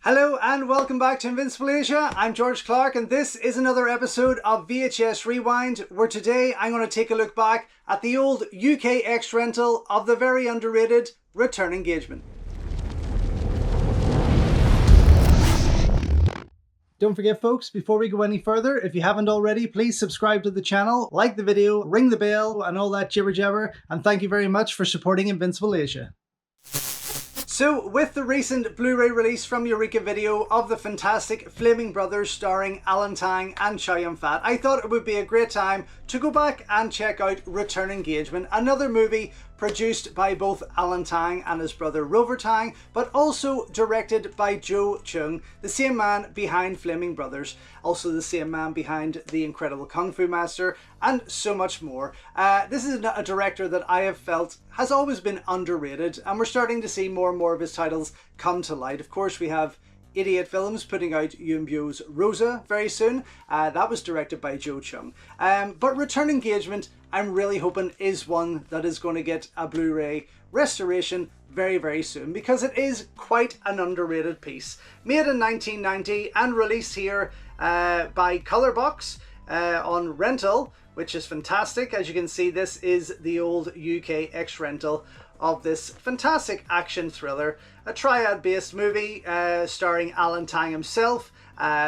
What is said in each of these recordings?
Hello and welcome back to Invincible Asia. I'm George Clark and this is another episode of VHS Rewind, where today I'm going to take a look back at the old UK X rental of the very underrated Return Engagement. Don't forget folks, before we go any further, if you haven't already, please subscribe to the channel, like the video, ring the bell and all that jibber jabber, and thank you very much for supporting Invincible Asia. So, with the recent Blu-ray release from Eureka Video of the fantastic Flaming Brothers starring Alan Tang and Chow Yun-fat, I thought it would be a great time to go back and check out Return Engagement, another movie produced by both Alan Tang and his brother Rover Tang, but also directed by Joe Cheung, the same man behind Flaming Brothers, also the same man behind The Incredible Kung Fu Master, and so much more. This is a director that I have felt has always been underrated, and we're starting to see more and more of his titles come to light. Of course, we have 88 Films putting out Yuen Biao's Rosa very soon. That was directed by Joe Cheung. But Return Engagement, I'm really hoping, is one that is going to get a Blu-ray restoration very, very soon, because it is quite an underrated piece. Made in 1990 and released here by Colorbox on rental, which is fantastic. As you can see, this is the old UK X rental of this fantastic action thriller, a triad-based movie starring Alan Tang himself,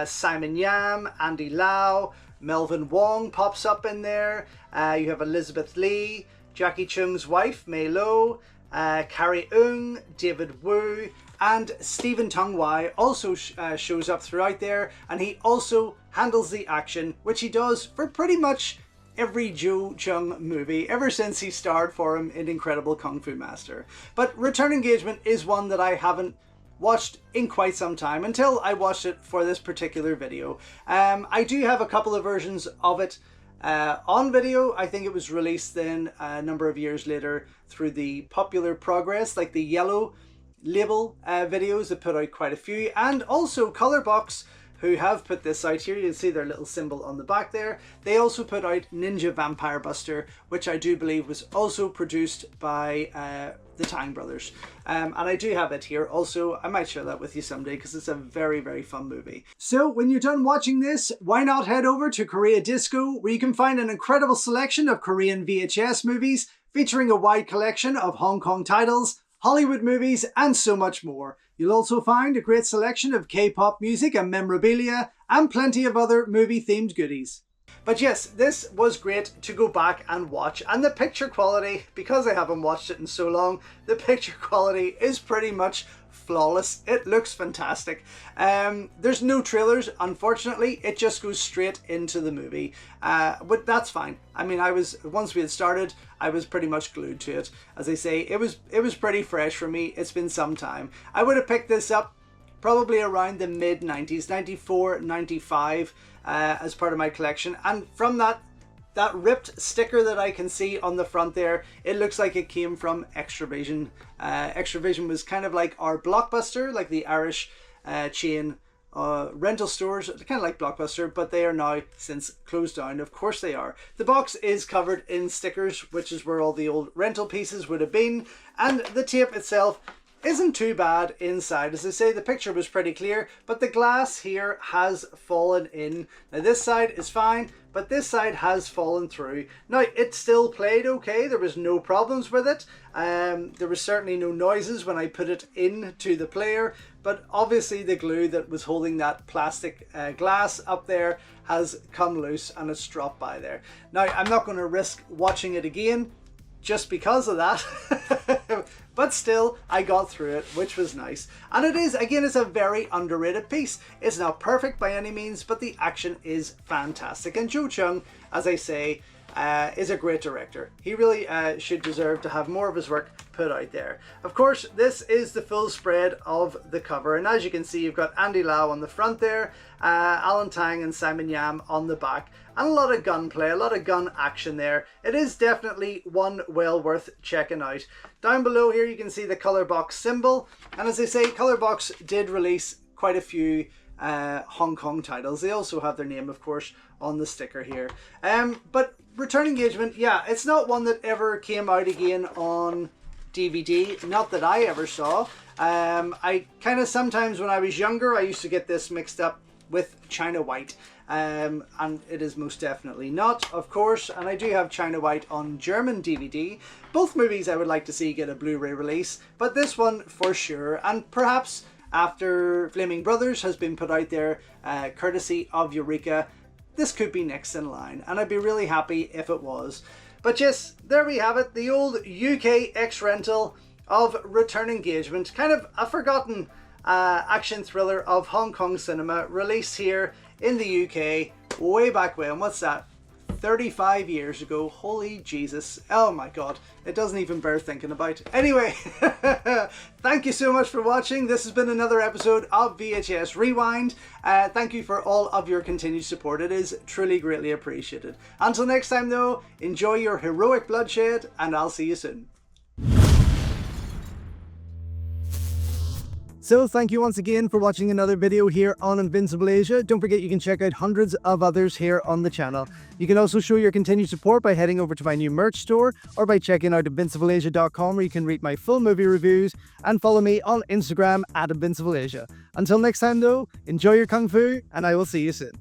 Simon Yam, Andy Lau, Melvin Wong pops up in there. You have Elizabeth Lee, Jackie Chung's wife Mei Lo, Carrie Ng, David Wu, and Stephen Tung Wai also shows up throughout there, and he also handles the action, which he does for pretty much every Joe Cheung movie ever since he starred for him in Incredible Kung Fu Master. But Return Engagement is one that I haven't watched in quite some time, until I watched it for this particular video. I do have a couple of versions of it on video. I think it was released then a number of years later through the Popular Progress, like the yellow label videos that put out quite a few, and also Colorbox, who have put this out here. You can see their little symbol on the back there. They also put out Ninja Vampire Buster, which I do believe was also produced by the Tang brothers. And I do have it here also. I might share that with you someday because it's a very, very fun movie. So when you're done watching this, why not head over to Korea Disco, where you can find an incredible selection of Korean VHS movies featuring a wide collection of Hong Kong titles, Hollywood movies, and so much more. You'll also find a great selection of K-pop music and memorabilia, and plenty of other movie-themed goodies. But yes, this was great to go back and watch, and the picture quality, because I haven't watched it in so long, the picture quality is pretty much flawless. It looks fantastic. There's no trailers, unfortunately. It just goes straight into the movie, but that's fine. I mean, once we had started, I was pretty much glued to it. As I say, it was pretty fresh for me. It's been some time. I would have picked this up probably around the mid-90s, 94, 95, as part of my collection, and from that ripped sticker that I can see on the front there, it looks like it came from Extravision. Extravision was kind of like our Blockbuster, like the Irish chain rental stores, kind of like Blockbuster, but they are now since closed down. Of course they are. The box is covered in stickers, which is where all the old rental pieces would have been, and the tape itself isn't too bad inside. As I say, the picture was pretty clear, but the glass here has fallen in. Now this side is fine, but this side has fallen through. Now it still played okay, there was no problems with it. There was certainly no noises when I put it into the player, but obviously the glue that was holding that plastic glass up there has come loose and it's dropped by there. Now I'm not going to risk watching it again just because of that. But still, I got through it, which was nice. And it is, again, it's a very underrated piece. It's not perfect by any means, but the action is fantastic. And Joe Cheung, as I say, is a great director. He really should deserve to have more of his work put out there. Of course, this is the full spread of the cover, and as you can see, you've got Andy Lau on the front there, Alan Tang and Simon Yam on the back, and a lot of gunplay, a lot of gun action there. It is definitely one well worth checking out. Down below here you can see the Colorbox symbol, and as I say, Colorbox did release quite a few Hong Kong titles. They also have their name, of course, on the sticker here. But Return Engagement, yeah, it's not one that ever came out again on DVD, not that I ever saw. I kind of sometimes when I was younger, I used to get this mixed up with China White. And it is most definitely not, of course, and I do have China White on German DVD. Both movies I would like to see get a Blu-ray release, but this one for sure, and perhaps after Flaming Brothers has been put out there, courtesy of Eureka, this could be next in line, and I'd be really happy if it was. But yes, there we have it, the old UK X-rental of Return Engagement, kind of a forgotten action thriller of Hong Kong cinema, released here in the UK way back when. What's that? 35 years ago. Holy Jesus. Oh my god. It doesn't even bear thinking about. Anyway, thank you so much for watching. This has been another episode of VHS Rewind. Thank you for all of your continued support. It is truly greatly appreciated. Until next time though, enjoy your heroic bloodshed, and I'll see you soon. So thank you once again for watching another video here on Invincible Asia. Don't forget you can check out hundreds of others here on the channel. You can also show your continued support by heading over to my new merch store or by checking out invincibleasia.com, where you can read my full movie reviews and follow me on Instagram at InvincibleAsia. Until next time though, enjoy your Kung Fu and I will see you soon.